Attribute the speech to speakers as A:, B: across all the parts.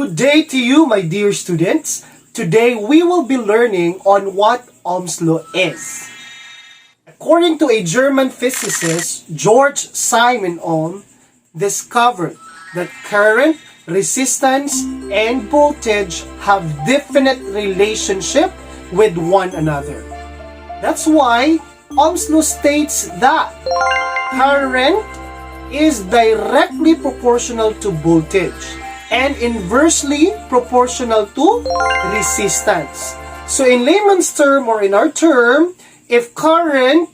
A: Good day to you, my dear students. Today we will be learning on what Ohm's law is. According to a German physicist, George Simon Ohm discovered that current, resistance, and voltage have definite relationship with one another. That's why Ohm's law states that current is directly proportional to voltage and inversely proportional to resistance. So in layman's term or in our term, if current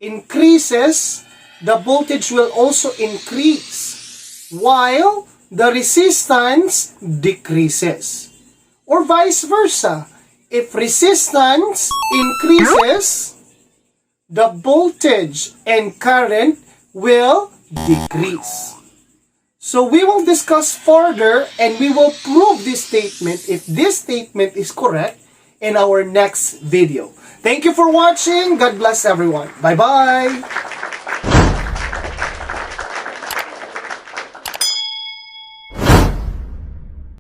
A: increases, the voltage will also increase while the resistance decreases. Or vice versa. If resistance increases, the voltage and current will decrease. So we will discuss further and we will prove this statement, if this statement is correct, in our next video. Thank you for watching. God bless everyone. Bye-bye.